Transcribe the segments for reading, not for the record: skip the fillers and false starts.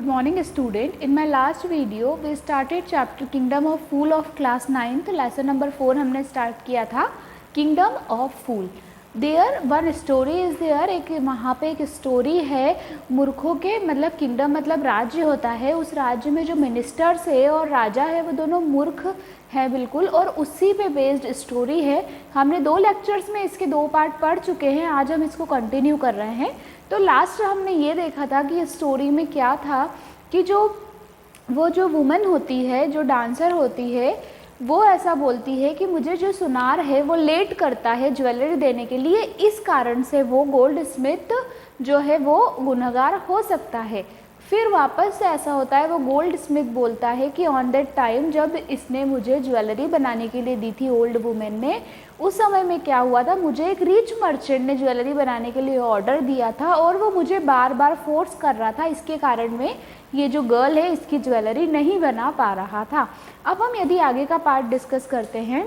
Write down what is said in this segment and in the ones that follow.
Good morning student. In my last video we started chapter Kingdom of Fool of class 9th lesson number 4 हमने start किया था Kingdom of Fool. There one story is there. एक वहाँ पे एक story है मूर्खों के, मतलब किंगडम मतलब राज्य होता है, उस राज्य में जो मिनिस्टर्स है और राजा है वो दोनों मूर्ख है बिल्कुल, और उसी पे बेस्ड स्टोरी है। हमने 2 लेक्चर्स में इसके 2 पार्ट पढ़ चुके हैं, आज हम इसको कंटिन्यू कर रहे हैं। तो लास्ट हमने ये देखा था कि इस स्टोरी में क्या था कि वो जो वुमन होती है, जो डांसर होती है, वो ऐसा बोलती है कि मुझे जो सुनार है वो लेट करता है ज्वेलरी देने के लिए, इस कारण से वो गोल्ड स्मिथ जो है वो गुनहगार हो सकता है। फिर वापस से ऐसा होता है, वो गोल्ड स्मिथ बोलता है कि ऑन दैट टाइम जब इसने मुझे ज्वेलरी बनाने के लिए दी थी, ओल्ड वुमेन ने, उस समय में क्या हुआ था, मुझे एक रिच मर्चेंट ने ज्वेलरी बनाने के लिए ऑर्डर दिया था और वो मुझे बार बार फोर्स कर रहा था, इसके कारण में ये जो गर्ल है इसकी ज्वेलरी नहीं बना पा रहा था। अब हम यदि आगे का पार्ट डिस्कस करते हैं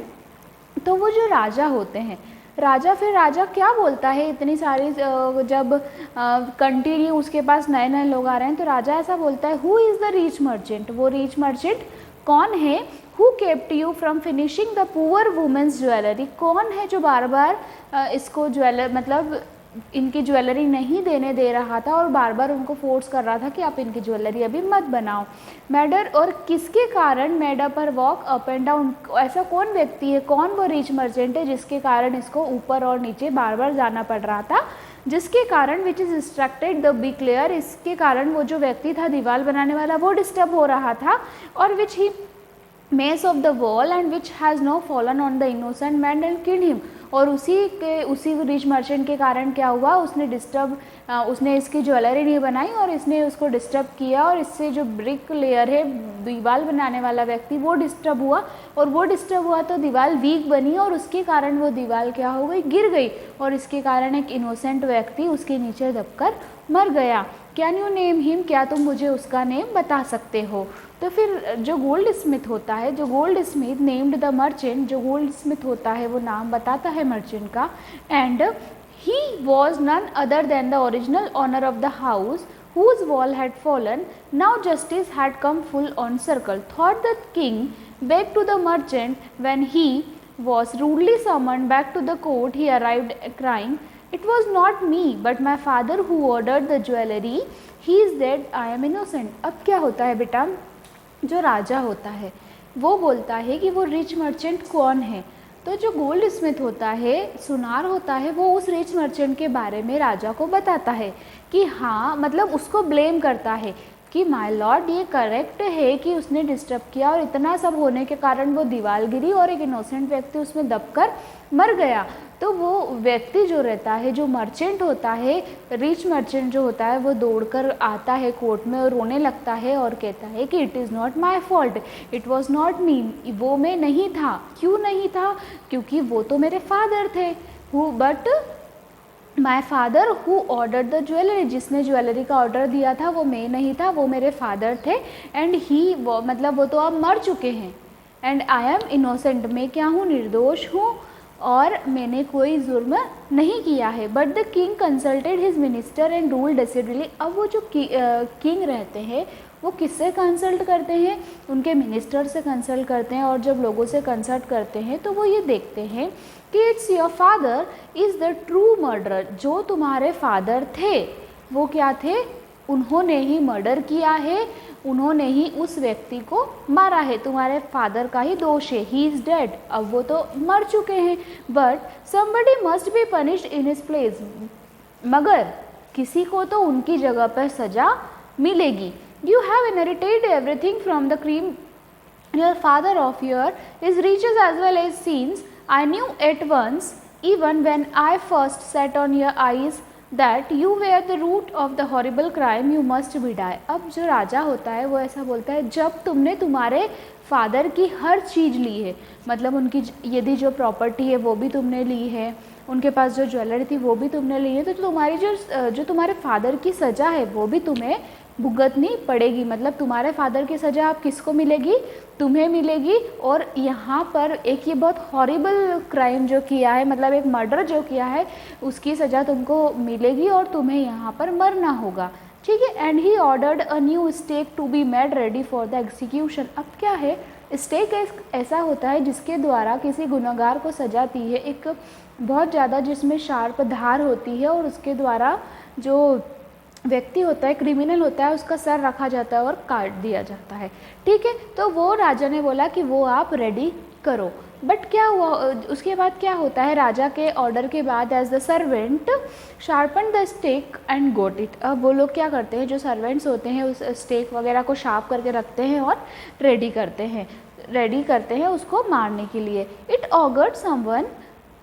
तो वो जो राजा होते हैं, राजा क्या बोलता है, इतनी सारी जब कंटिन्यू उसके पास नए नए लोग आ रहे हैं तो राजा ऐसा बोलता है, who is the rich merchant, वो रिच मर्चेंट कौन है, who kept you from finishing the poor women's jewellery, कौन है जो बार बार इसको मतलब इनकी ज्वेलरी नहीं देने दे रहा था और बार बार उनको फोर्स कर रहा था कि आप इनकी ज्वेलरी अभी मत बनाओ। मैडर, और किसके कारण मैडर पर वॉक अप एंड डाउन, ऐसा कौन व्यक्ति है, कौन वो रिच मर्चेंट है जिसके कारण इसको ऊपर और नीचे बार बार जाना पड़ रहा था, जिसके कारण which is distracted the big clear, इसके कारण वो जो व्यक्ति था दीवार बनाने वाला वो डिस्टर्ब हो रहा था, और which he mess of the wall and which has no fallen on the innocent man and killed him, और उसी रिच मर्चेंट के कारण क्या हुआ, उसने इसकी ज्वेलरी नहीं बनाई और इसने उसको डिस्टर्ब किया, और इससे जो ब्रिक लेयर है, दीवार बनाने वाला व्यक्ति, वो डिस्टर्ब हुआ, और वो डिस्टर्ब हुआ तो दीवार वीक बनी और उसके कारण वो दीवार क्या हो गई, गिर गई, और इसके कारण एक इनोसेंट व्यक्ति उसके नीचे दबकर मर गया। कैन यू नेम हिम, क्या तुम मुझे उसका नेम बता सकते हो। तो फिर जो गोल्ड स्मिथ होता है, जो goldsmith named the merchant, जो गोल्ड स्मिथ होता है वो नाम बताता है मर्चेंट का, and he was none other than the original owner of the house whose wall had fallen. Now justice had come full on circle. Thought the king back to the merchant when he was rudely summoned back to the court. He arrived crying, "It was not me, but my father who ordered the jewelry. He is dead. I am innocent." अब क्या होता है बेटा, जो राजा होता है वो बोलता है कि वो रिच मर्चेंट कौन है, तो जो गोल्ड स्मिथ होता है, सुनार होता है, वो उस रिच मर्चेंट के बारे में राजा को बताता है कि हाँ, मतलब उसको ब्लेम करता है कि माय लॉर्ड ये करेक्ट है कि उसने डिस्टर्ब किया और इतना सब होने के कारण वो दीवार गिरी और एक इनोसेंट व्यक्ति उसमें दबकर मर गया। तो वो व्यक्ति जो रहता है, जो मर्चेंट होता है, रिच मर्चेंट जो होता है, वो दौड़कर आता है कोर्ट में और रोने लगता है और कहता है कि it is not my fault, it was not me, वो मैं नहीं था। क्यों नहीं था, क्योंकि वो तो मेरे फादर थे, but my father who order the jewellery, जिसने ज्वेलरी का ऑर्डर दिया था वो मैं नहीं था, वो मेरे फादर थे, एंड ही मतलब वो तो अब मर चुके हैं, एंड आई एम इनोसेंट, मैं क्या हूँ, निर्दोष हूँ और मैंने कोई जुर्म नहीं किया है। But the king consulted his minister and rule decidedly. अब वो जो किंग रहते हैं वो किससे कंसल्ट करते हैं, उनके मिनिस्टर से कंसल्ट करते हैं, और जब लोगों से कंसल्ट करते हैं तो वो ये देखते हैं कि it's your father is the true murderer, जो तुम्हारे फादर थे वो क्या थे, उन्होंने ही मर्डर किया है, उन्होंने ही उस व्यक्ति को मारा है, तुम्हारे फादर का ही दोष है, ही इज़ डेड, अब वो तो मर चुके हैं। But somebody must be punished in his place, मगर किसी को तो उनकी जगह पर सज़ा मिलेगी। You have inherited everything from the cream your father of your is riches as well as sins, I knew at once even when I first set on your eyes that you were the root of the horrible crime, you must be die। अब जो राजा होता है वो ऐसा बोलता है, जब तुमने तुम्हारे फादर की हर चीज़ ली है, मतलब उनकी यदि जो प्रॉपर्टी है वो भी तुमने ली है, उनके पास जो ज्वेलरी थी वो भी तुमने ली है, तो तुम्हारी जो तुम्हारे फादर की सज़ा है वो भी तुम्हें भुगतनी पड़ेगी। मतलब तुम्हारे फादर की सज़ा आप किसको मिलेगी, तुम्हें मिलेगी। और यहाँ पर एक ये बहुत हॉरिबल क्राइम जो किया है, मतलब एक मर्डर जो किया है, उसकी सज़ा तुमको मिलेगी और तुम्हें यहाँ पर मरना होगा। ठीक है। And he ordered a new stake to be made ready for the execution. अब क्या है, स्टेक ऐसा होता है जिसके द्वारा किसी गुनहगार को सजा दी है, एक बहुत ज़्यादा जिसमें शार्प धार होती है और उसके द्वारा जो व्यक्ति होता है, क्रिमिनल होता है, उसका सर रखा जाता है और काट दिया जाता है। ठीक है, तो वो राजा ने बोला कि वो आप रेडी करो। बट क्या हुआ, उसके बाद क्या होता है, राजा के ऑर्डर के बाद as the servant sharpen the stake and got it. अब वो लोग क्या करते हैं, जो सर्वेंट्स होते हैं उस स्टेक वगैरह को शार्प करके रखते हैं और रेडी करते हैं उसको मारने के लिए। It ordered someone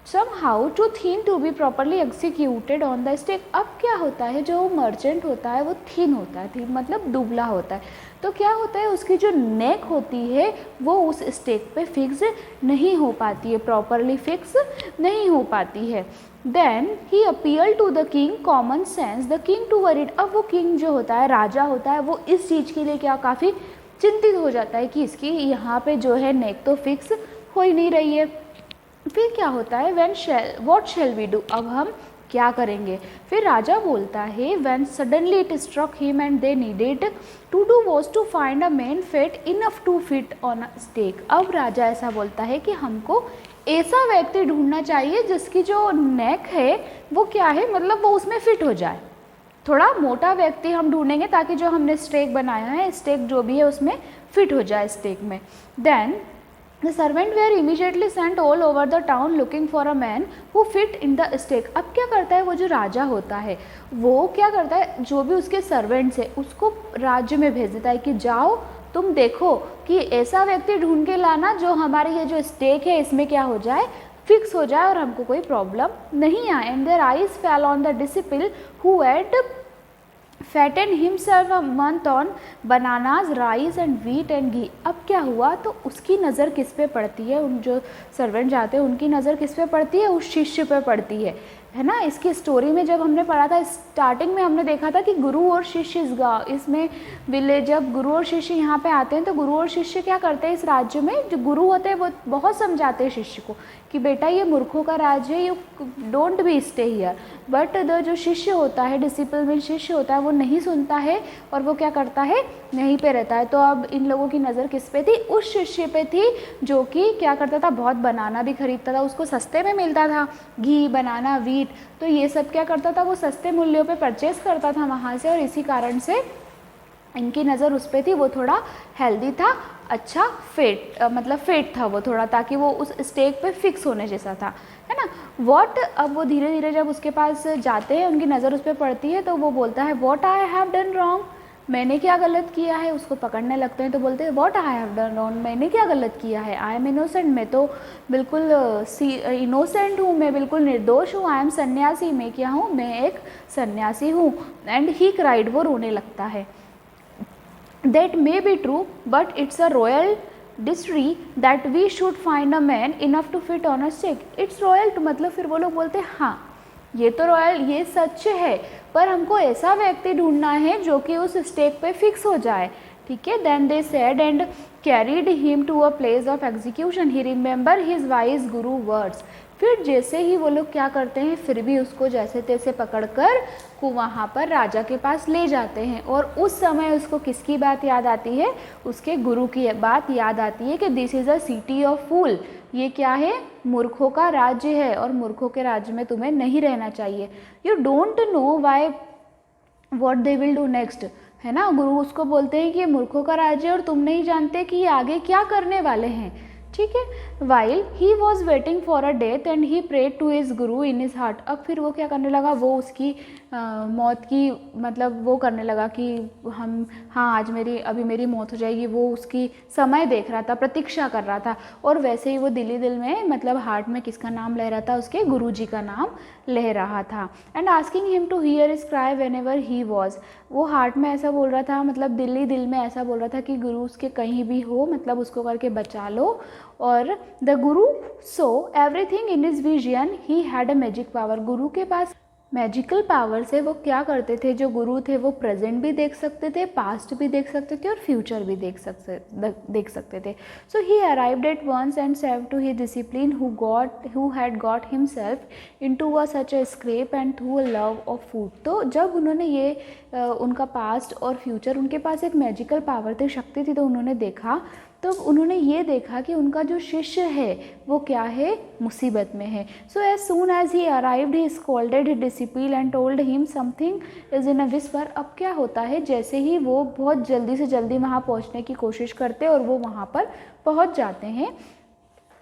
somehow to thin to be properly executed on the stake। अब क्या होता है, जो मर्चेंट होता है वो थिन होता है, थिन मतलब दुबला होता है, तो क्या होता है उसकी जो नेक होती है वो उस स्टेक पे फिक्स नहीं हो पाती है, प्रॉपरली फिक्स नहीं हो पाती है। Then he appeal to the king common sense the king too worried. अब वो किंग जो होता है, राजा होता है, वो इस चीज़ के लिए क्या काफ़ी चिंतित हो जाता है कि इसकी यहाँ पे जो है नेक तो फिक्स हो ही नहीं रही है। फिर क्या होता है, व्हाट शैल वी डू, अब हम क्या करेंगे। फिर राजा बोलता है when suddenly it struck him and they needed to do was to find a man fat enough to fit on a stake. अब राजा ऐसा बोलता है कि हमको ऐसा व्यक्ति ढूंढना चाहिए जिसकी जो नेक है वो क्या है, मतलब वो उसमें फिट हो जाए। थोड़ा मोटा व्यक्ति हम ढूंढेंगे ताकि जो हमने स्टेक बनाया है, स्टेक जो भी है उसमें फिट हो जाए स्टेक में। Then The servant were immediately sent all over the town looking for a man who fit in the stake। अब क्या करता है वो जो राजा होता है, वो क्या करता है, जो भी उसके सर्वेंट्स है उसको राज्य में भेज देता है कि जाओ तुम देखो कि ऐसा व्यक्ति ढूंढ के लाना जो हमारी ये जो स्टेक है इसमें क्या हो जाए, फिक्स हो जाए और हमको कोई प्रॉब्लम नहीं आए। And their eyes fell on the disciple who had fatten himself a month on bananas rice and wheat and ghee. अब क्या हुआ, तो उसकी नज़र किस पे पड़ती है, उन जो सर्वेंट जाते हैं उनकी नज़र किस पे पड़ती है, उस शिष्य पे पड़ती है ना। इसकी स्टोरी में जब हमने पढ़ा था, स्टार्टिंग में हमने देखा था कि गुरु और शिष्य इस गाँव इसमें विलेज, जब गुरु और शिष्य यहाँ पे आते हैं तो गुरु और शिष्य क्या करते हैं, इस राज्य में जो गुरु होते हैं वो बहुत समझाते हैं शिष्य को कि बेटा ये मूर्खों का राज्य है, you don't be stay here. But the जो शिष्य होता है, डिसिपल में शिष्य होता है, वो नहीं सुनता है और वो क्या करता है, यहीं पे रहता है। तो अब इन लोगों की नज़र किस पे थी, उस शिष्य पे थी जो कि क्या करता था, बहुत बनाना भी खरीदता था, उसको सस्ते में मिलता था, घी, बनाना, वीट, तो ये सब क्या करता था, वो सस्ते मूल्यों पे परचेस करता था वहाँ से, और इसी कारण से इनकी नज़र उस पर थी। वो थोड़ा हेल्दी था, अच्छा मतलब फिट था वो थोड़ा, ताकि वो उस स्टेक पे फिक्स होने जैसा था, है ना। वॉट, अब वो धीरे धीरे जब उसके पास जाते हैं, उनकी नज़र उस पर पड़ती है, तो वो बोलता है what I have done wrong, मैंने क्या गलत किया है। उसको पकड़ने लगते हैं तो बोलते हैं what I have done wrong, मैंने क्या गलत किया है। आई एम इनोसेंट, मैं तो बिल्कुल इनोसेंट हूँ, मैं बिल्कुल निर्दोष हूँ। आई एम सन्यासी, मैं क्या हूँ, मैं एक सन्यासी हूँ। एंड ही क्राइड, वो रोने लगता है। That may be true but it's a royal decree that we should find a man enough to fit on a stake. It's royal, मतलब फिर वो लोग बोलते हैं हाँ ये तो रॉयल, ये सच है, पर हमको ऐसा व्यक्ति ढूंढना है जो कि उस स्टेक पे फिक्स हो जाए, ठीक है। Then they said and carried him to a place of execution, he remember his wise guru words. फिर जैसे ही वो लोग क्या करते हैं, फिर भी उसको जैसे तैसे पकड़कर को वहाँ पर राजा के पास ले जाते हैं। और उस समय उसको किसकी बात याद आती है, उसके गुरु की बात याद आती है कि this is a city of fool, ये क्या है, मूर्खों का राज्य है और मूर्खों के राज्य में तुम्हें नहीं रहना चाहिए। You don't know why what they will do next, है ना। गुरु उसको बोलते हैं कि ये मूर्खों का राज्य है और तुम नहीं जानते कि ये आगे क्या करने वाले हैं, ठीक है। While he was waiting for a death and he prayed to his guru in his heart. अब फिर वो क्या करने लगा, वो उसकी मौत की मतलब वो करने लगा कि हम हाँ आज अभी मेरी मौत हो जाएगी, वो उसकी समय देख रहा था, प्रतीक्षा कर रहा था। और वैसे ही वो दिल ही दिल में मतलब हार्ट में किसका नाम ले रहा था, उसके गुरु जी का नाम ले रहा था। And asking him to hear his cry whenever he was, वो हार्ट में ऐसा बोल रहा था, मतलब दिल ही दिल में ऐसा बोल रहा था कि गुरु उसके कहीं भी हो, मतलब उसको करके बचा लो। और the Guru so everything in his vision, he had a magic power, गुरु के पास मैजिकल पावर से वो क्या करते थे, जो गुरु थे वो प्रेजेंट भी देख सकते थे, पास्ट भी देख सकते थे और फ्यूचर भी देख सकते थे. So he arrived at once and save to he discipline who had got himself into a such a scrape and through a love of food. तो जब उन्होंने ये उनका पास्ट और फ्यूचर, उनके पास एक मैजिकल पावर थी, शक्ति थी, तो उन्होंने देखा, तो उन्होंने ये देखा कि उनका जो शिष्य है वो क्या है, मुसीबत में है. So as soon as he arrived he scolded his disciple and told him something is in a whisper. अब क्या होता है, जैसे ही वो बहुत जल्दी से जल्दी वहाँ पहुँचने की कोशिश करते और वो वहाँ पर पहुँच जाते हैं,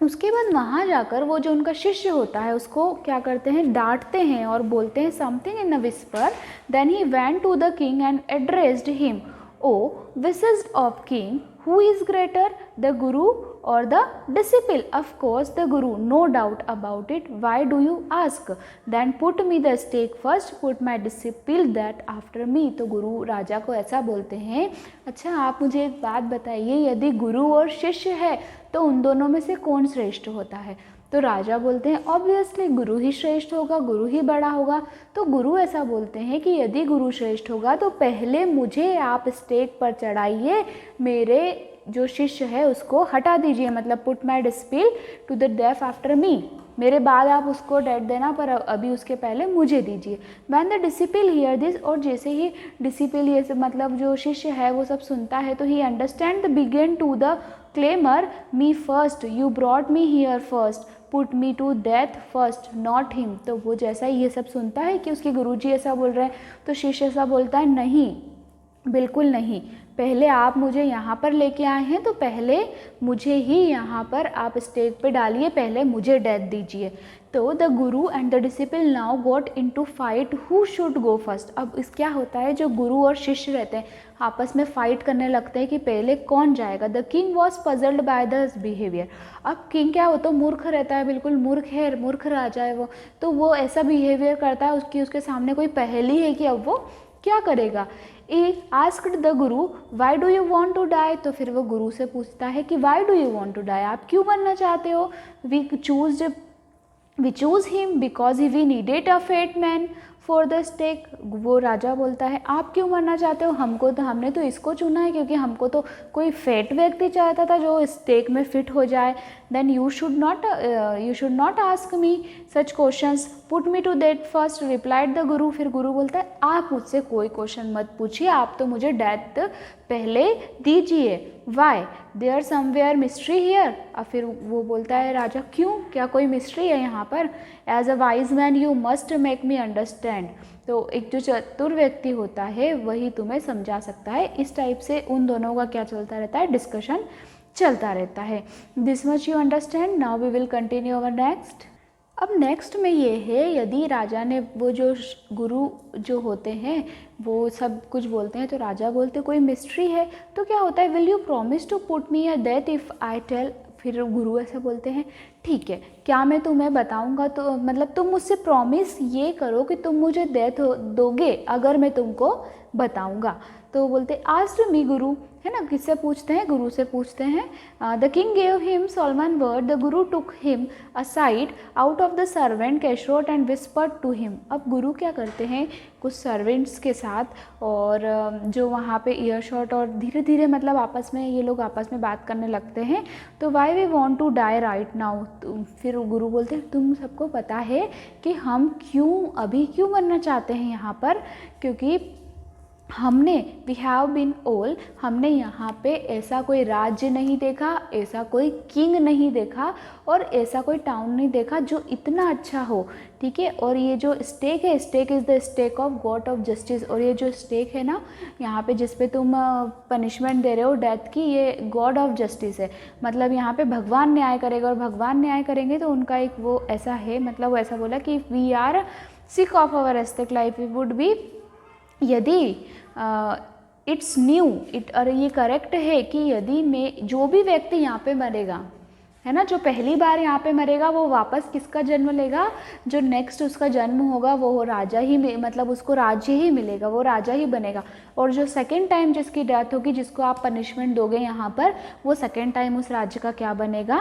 उसके बाद वहाँ जाकर वो जो उनका शिष्य होता है उसको क्या करते हैं, डांटते हैं और बोलते हैं something in a whisper. Then he went to the king and addressed him, O wisest of king, who is greater, the guru or the disciple? Of course the guru, no doubt about it. Why do you ask? Then put me the stake first, put my disciple that after me. तो गुरु राजा को ऐसा बोलते हैं, अच्छा आप मुझे एक बात बताइए, यदि गुरु और शिष्य है तो उन दोनों में से कौन श्रेष्ठ होता है? तो राजा बोलते हैं ऑब्वियसली गुरु ही श्रेष्ठ होगा, गुरु ही बड़ा होगा. तो गुरु ऐसा बोलते हैं कि यदि गुरु श्रेष्ठ होगा तो पहले मुझे आप स्टेक पर चढ़ाइए, मेरे जो शिष्य है उसको हटा दीजिए, मतलब put my disciple to the death after me, मेरे बाद आप उसको डेथ देना, पर अभी उसके पहले मुझे दीजिए. When the disciple here this, और जैसे ही डिसिपल ये सब मतलब जो शिष्य है वो सब सुनता है, तो he understand the begin to the clamour me first, you brought me here first, put me to death first not him. तो वो जैसा ही ये सब सुनता है कि उसके गुरुजी ऐसा बोल रहे हैं, तो शिष्य ऐसा बोलता है नहीं, बिल्कुल नहीं, पहले आप मुझे यहाँ पर लेके आए हैं तो पहले मुझे ही यहाँ पर आप स्टेज पे डालिए, पहले मुझे डेथ दीजिए. तो the guru and the disciple now got into fight who should go first. अब इस क्या होता है, जो गुरु और शिष्य रहते हैं आपस में फाइट करने लगते हैं कि पहले कौन जाएगा. The king was puzzled by the behaviour. अब किंग क्या होता है, मूर्ख रहता है, बिल्कुल मूर्ख है, मूर्ख राजा है वो, तो वो ऐसा बिहेवियर करता है उसके सामने कोई पहेली है कि अब वो क्या करेगा. Asked the guru why do you want to die. तो फिर वो गुरु से पूछता है कि why do you want to die, आप क्यों मरना चाहते हो. We choose him because we needed a fat man for the stake. वो राजा बोलता है आप क्यों मरना चाहते हो, हमने तो इसको चुना है क्योंकि हमको तो कोई फेट व्यक्ति चाहता था जो स्टेक में फिट हो जाए. Then you should not ask me such questions, put me to death first, replied the guru. फिर गुरु बोलता है आप मुझसे कोई क्वेश्चन मत पूछिए, आप तो मुझे डेथ पहले दीजिए. Why there somewhere mystery here. अब फिर वो बोलता है राजा क्यों, क्या कोई मिस्ट्री है यहाँ पर. As a wise man you must make me understand. तो एक जो चतुर व्यक्ति होता है वही तुम्हें समझा सकता है. इस टाइप से उन दोनों का क्या चलता रहता है, डिस्कशन चलता रहता है. This much you understand. Now we will continue our next. अब नेक्स्ट में ये है, यदि राजा ने वो जो गुरु जो होते हैं वो सब कुछ बोलते हैं तो राजा बोलते कोई मिस्ट्री है, तो क्या होता है, will you promise to put me a death if I tell. फिर गुरु ऐसे बोलते हैं ठीक है, क्या मैं तुम्हें बताऊंगा, तो मतलब तुम मुझसे प्रॉमिस ये करो कि तुम मुझे डेथ दोगे अगर मैं तुमको बताऊंगा. तो बोलते आस्क्ड मी गुरु, है ना, किससे पूछते हैं, गुरु से पूछते हैं. The king gave him solemn word, the guru took him aside out of the servant earshot and whispered to him. अब गुरु क्या करते हैं, कुछ सर्वेंट्स के साथ और जो वहाँ पे ईयर शॉट और धीरे धीरे मतलब आपस में ये लोग आपस में बात करने लगते हैं. तो why we want to die right now. फिर गुरु बोलते हैं तुम सबको पता है कि हम अभी क्यों मरना चाहते हैं यहाँ पर, क्योंकि वी हैव बीन ओल, हमने यहाँ पे ऐसा कोई राज्य नहीं देखा, ऐसा कोई किंग नहीं देखा और ऐसा कोई टाउन नहीं देखा जो इतना अच्छा हो. ठीक है, और ये जो स्टेक है, stake is the stake of god of justice. और ये जो स्टेक है ना यहाँ पे जिस पे तुम पनिशमेंट दे रहे हो डेथ की, ये गॉड ऑफ जस्टिस है. मतलब यहाँ पे भगवान न्याय करेगा और भगवान न्याय करेंगे तो उनका एक वो ऐसा है, मतलब वो ऐसा बोला कि we are sick of our stake life would be, यदि इट्स न्यू इट, और ये करेक्ट है कि यदि मैं जो भी व्यक्ति यहाँ पे मरेगा, है ना। जो पहली बार यहाँ पे मरेगा वो वापस किसका जन्म लेगा, जो नेक्स्ट उसका जन्म होगा वो राजा ही, मतलब उसको राज्य ही मिलेगा, वो राजा ही बनेगा। और जो सेकेंड टाइम जिसकी डेथ होगी, जिसको आप पनिशमेंट दोगे यहाँ पर, वो सेकेंड टाइम उस राज्य का क्या बनेगा,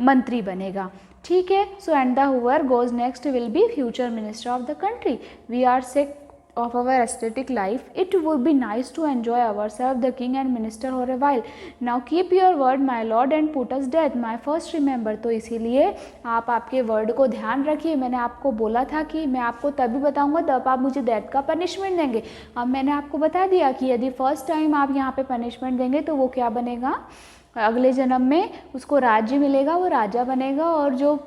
मंत्री बनेगा। ठीक है। So and the whoever goes next will be future minister of the country. We are sick of our aesthetic life, it would be nice to enjoy ourselves, the king and minister for a while. Now keep your word my lord and put us death my first remember। तो इसीलिए आप आपके word को ध्यान रखिए। मैंने आपको बोला था कि मैं आपको तभी बताऊंगा जब आप मुझे डेथ का पनिशमेंट देंगे। अब मैंने आपको बता दिया कि यदि फर्स्ट टाइम आप यहाँ पे पनिशमेंट देंगे तो वो क्या बनेगा, अगले जन्म में उसको राज्य मिलेगा, वो राजा बनेगा। और जो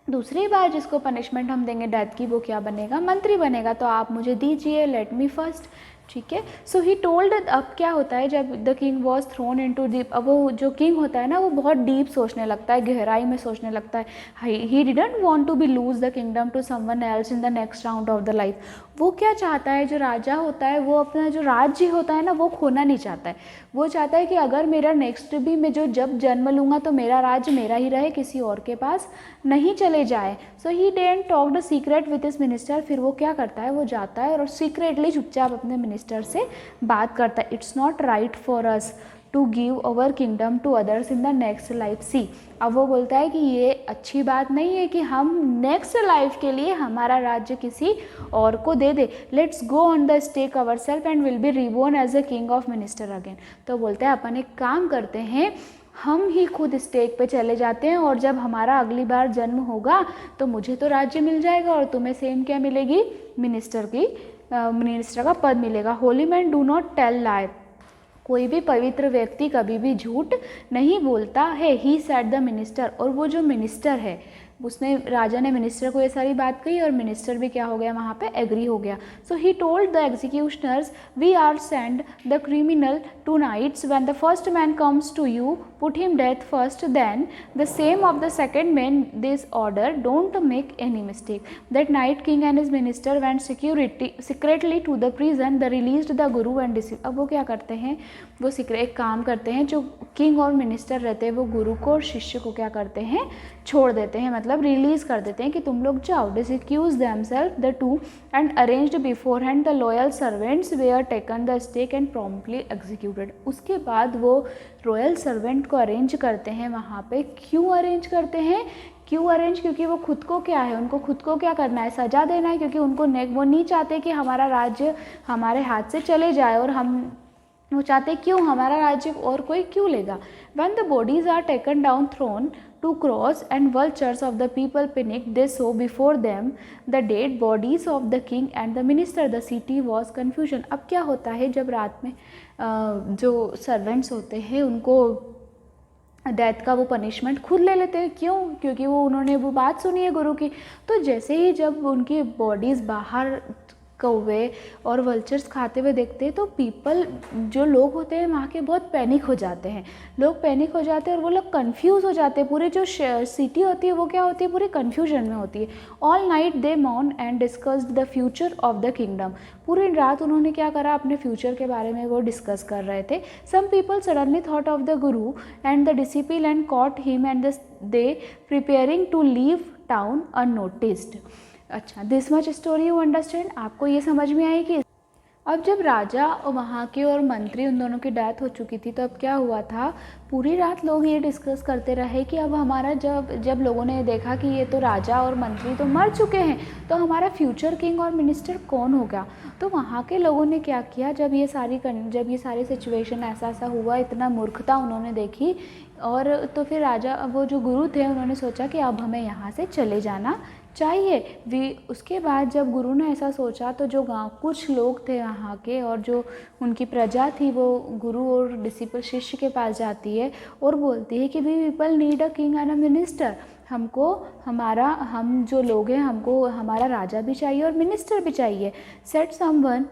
दूसरी बार जिसको पनिशमेंट हम देंगे डेथ की, वो क्या बनेगा, मंत्री बनेगा। तो आप मुझे दीजिए, लेट मी फर्स्ट। ठीक है। सो ही टोल्ड, अब क्या होता है जब the king was throne into deep, अब वो जो किंग होता है ना वो बहुत डीप सोचने लगता है, गहराई में सोचने लगता है। He didn't want to be lose the kingdom to someone else in the next round of the life. वो क्या चाहता है, जो राजा होता है वो अपना जो राज्य होता है ना वो खोना नहीं चाहता है। वो चाहता है कि अगर मेरा नेक्स्ट भी मैं जो जब जन्म लूँगा तो मेरा राज्य मेरा ही रहे, किसी और के पास नहीं चले जाए। So he then talked secret with his minister. फिर वो क्या करता है, वो जाता है और सीक्रेटली चुपचाप अपने मिनिस्टर से बात करता है। It's not right for us to give our kingdom to others in the next life. See, अब वो बोलता है कि ये अच्छी बात नहीं है कि हम नेक्स्ट लाइफ के लिए हमारा राज्य किसी और को दे दे। Let's go on the stake our self and will be reborn as a king of minister again. तो बोलते हैं अपन एक काम करते हैं, हम ही खुद स्टेक पे चले जाते हैं और जब हमारा अगली बार जन्म होगा तो मुझे तो राज्य मिल जाएगा और तुम्हें सेम क्या मिलेगी, मिनिस्टर का पद मिलेगा। Holy man do not tell lie. कोई भी पवित्र व्यक्ति कभी भी झूठ नहीं बोलता है। ही सेड द मिनिस्टर, और वो जो मिनिस्टर है उसने, राजा ने मिनिस्टर को ये सारी बात कही और मिनिस्टर भी क्या हो गया, वहाँ पे एग्री हो गया। So he told the executioners, we are send the criminal to nights, when the first man comes to you put him death first, then the same of the second man this order, don't make any mistake. That night king and his minister went secretly to the prison, the released the guru and deceive. अब वो क्या करते हैं, वो secret एक काम करते हैं, जो किंग और मिनिस्टर रहते हैं वो गुरु को और शिष्य को क्या करते हैं, छोड़ देते हैं, मतलब रिलीज कर देते हैं कि तुम लोग जाओ। Disguise themselves the two and arranged beforehand, the loyal servants were taken the stake and promptly executed. उसके बाद वो रॉयल सर्वेंट को अरेंज करते हैं वहाँ पे। क्यों अरेंज करते हैं, क्योंकि वो खुद को क्या है, उनको खुद को क्या करना है, सजा देना है। क्योंकि उनको वो नहीं चाहते कि हमारा राज्य हमारे हाथ से चले जाए, और वो चाहते क्यों, हमारा राज्य और कोई क्यों लेगा। When the bodies are taken down thrown to cross and vultures of the people panic, they saw before them the dead bodies of the king and the minister. The city was confusion। अब क्या होता है, जब रात में जो servants होते हैं उनको डेथ का वो पनिशमेंट खुद ले लेते हैं। क्यों, क्योंकि उन्होंने वो बात सुनी है गुरु की। तो जैसे ही जब उनकी बॉडीज़ बाहर कौवे और वल्चर्स खाते हुए देखते हैं तो पीपल, जो लोग होते हैं वहाँ के, बहुत पैनिक हो जाते हैं। लोग पैनिक हो जाते हैं और वो लोग कंफ्यूज हो जाते हैं। पूरी जो सिटी होती है वो क्या होती है, पूरी कंफ्यूजन में होती है। All night they mourn and discussed the future of the kingdom. पूरी रात उन्होंने क्या करा, अपने फ्यूचर के बारे में वो डिस्कस कर रहे थे। Some people suddenly thought of the guru and the disciple and caught him and they preparing to leave town unnoticed. अच्छा, this much story you understand. आपको ये समझ में आई कि अब जब राजा और वहाँ के और मंत्री उन दोनों की डेथ हो चुकी थी तो अब क्या हुआ था, पूरी रात लोग ये डिस्कस करते रहे कि अब हमारा जब लोगों ने देखा कि ये तो राजा और मंत्री तो मर चुके हैं, तो हमारा फ्यूचर किंग और मिनिस्टर कौन होगा। तो वहाँ के लोगों ने क्या किया, जब ये सारी सिचुएशन ऐसा हुआ, इतना मूर्खता उन्होंने देखी, और तो फिर राजा, वो जो गुरु थे, उन्होंने सोचा कि अब हमें यहाँ से चले जाना चाहिए। उसके बाद जब गुरु ने ऐसा सोचा तो जो गांव कुछ लोग थे वहाँ के और जो उनकी प्रजा थी वो गुरु और डिसिपल शिष्य के पास जाती है और बोलती है कि we people need a king and a minister. हम जो लोग हैं हमको हमारा राजा भी चाहिए और मिनिस्टर भी चाहिए। सेट समवन,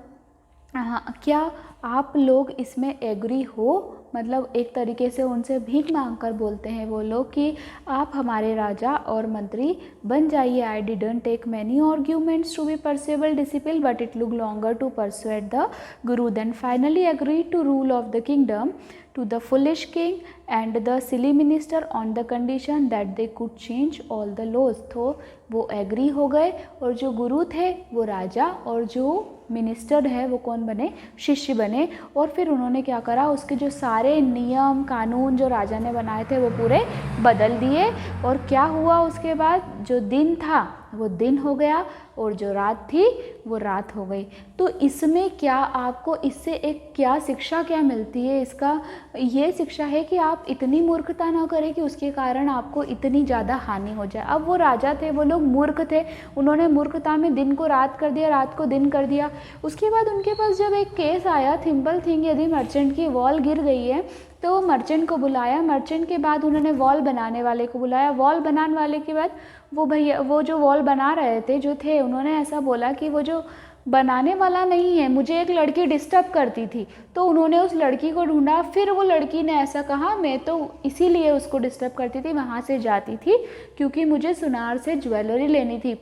क्या आप लोग इसमें एग्री हो, मतलब एक तरीके से उनसे भीख मांग कर बोलते हैं वो लोग कि आप हमारे राजा और मंत्री बन जाइए। I didn't take many arguments to be passable disciple but it look longer to persuade the guru, then finally agree to rule of the kingdom to the foolish king and the silly minister on the condition that they could change all the laws. तो वो agree हो गए और जो गुरु थे वो राजा और जो मिनिस्टर है वो कौन बने, शिष्य बने। और फिर उन्होंने क्या करा, उसके जो सारे नियम कानून जो राजा ने बनाए थे वो पूरे बदल दिए। और क्या हुआ उसके बाद, जो दिन था वो दिन हो गया और जो रात थी वो रात हो गई। तो इसमें क्या आपको इससे एक क्या शिक्षा क्या मिलती है, इसका ये शिक्षा है कि आप इतनी मूर्खता ना करें कि उसके कारण आपको इतनी ज़्यादा हानि हो जाए। अब वो राजा थे, वो लोग मूर्ख थे, उन्होंने मूर्खता में दिन को रात कर दिया, रात को दिन कर दिया। उसके बाद उनके पास जब एक केस आया, सिंपल थिंग, यदि मर्चेंट की वॉल गिर गई है तो वो मर्चेंट को बुलाया, मर्चेंट के बाद उन्होंने वॉल बनाने वाले को बुलाया, वॉल बनाने वाले के बाद वो जो वॉल बना रहे थे जो थे, उन्होंने ऐसा बोला कि वो जो बनाने वाला नहीं है, मुझे एक लड़की डिस्टर्ब करती थी। तो उन्होंने उस लड़की को ढूंढा, फिर वो लड़की ने ऐसा कहा मैं तो इसीलिए उसको डिस्टर्ब करती थी, वहाँ से जाती थी क्योंकि मुझे सुनार से ज्वेलरी लेनी थी।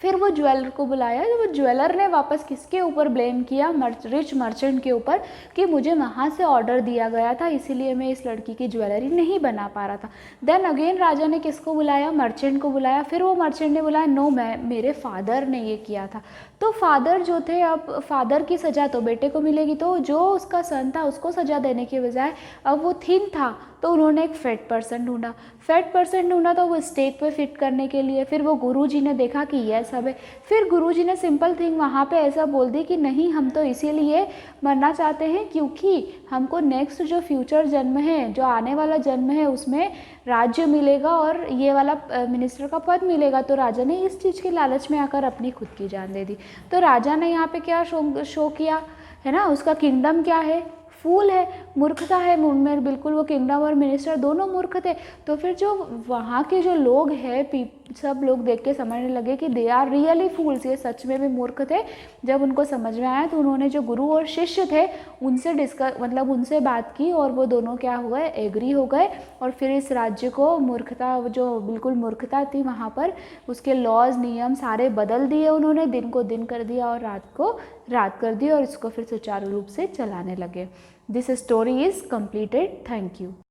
फिर वो ज्वेलर को बुलाया, तो वो ज्वेलर ने वापस किसके ऊपर ब्लेम किया, रिच मर्चेंट के ऊपर, कि मुझे वहाँ से ऑर्डर दिया गया था इसीलिए मैं इस लड़की की ज्वेलरी नहीं बना पा रहा था। देन अगेन राजा ने किसको बुलाया, मर्चेंट को बुलाया। फिर वो मर्चेंट ने बुलाया नो मेरे फादर ने ये किया था। तो फादर जो थे, अब फादर की सज़ा तो बेटे को मिलेगी, तो जो उसका सन था उसको सज़ा देने के बजाय अब वो थिन था तो उन्होंने एक फैट पर्सन ढूंढा। फैट पर्सन ढूंढा तो वो स्टेक पे फिट करने के लिए। फिर वो गुरुजी ने देखा कि यह सब है। फिर गुरुजी ने सिंपल थिंग वहाँ पे ऐसा बोल दी कि नहीं, हम तो इसीलिए मरना चाहते हैं क्योंकि हमको नेक्स्ट जो फ्यूचर जन्म है, जो आने वाला जन्म है, उसमें राज्य मिलेगा और ये वाला मिनिस्टर का पद मिलेगा। तो राजा ने इस चीज़ के लालच में आकर अपनी खुद की जान दे दी। तो राजा ने यहाँ पे क्या शो किया है ना, उसका किंगडम क्या है, फूल है, मूर्खता है उनमें, बिल्कुल वो किंगडम और मिनिस्टर दोनों मूर्ख थे। तो फिर जो वहाँ के जो लोग हैं, सब लोग देख के समझने लगे कि दे आर रियली फूल्स, ये सच में भी मूर्ख थे। जब उनको समझ में आया तो उन्होंने जो गुरु और शिष्य थे उनसे उनसे बात की और वो दोनों क्या हुए, एग्री हो गए। और फिर इस राज्य को मूर्खता, जो बिल्कुल मूर्खता थी वहाँ पर, उसके लॉज नियम सारे बदल दिए उन्होंने, दिन को दिन कर दिया और रात को रात कर दी और इसको फिर सुचारू रूप से चलाने लगे। This story is completed. Thank you.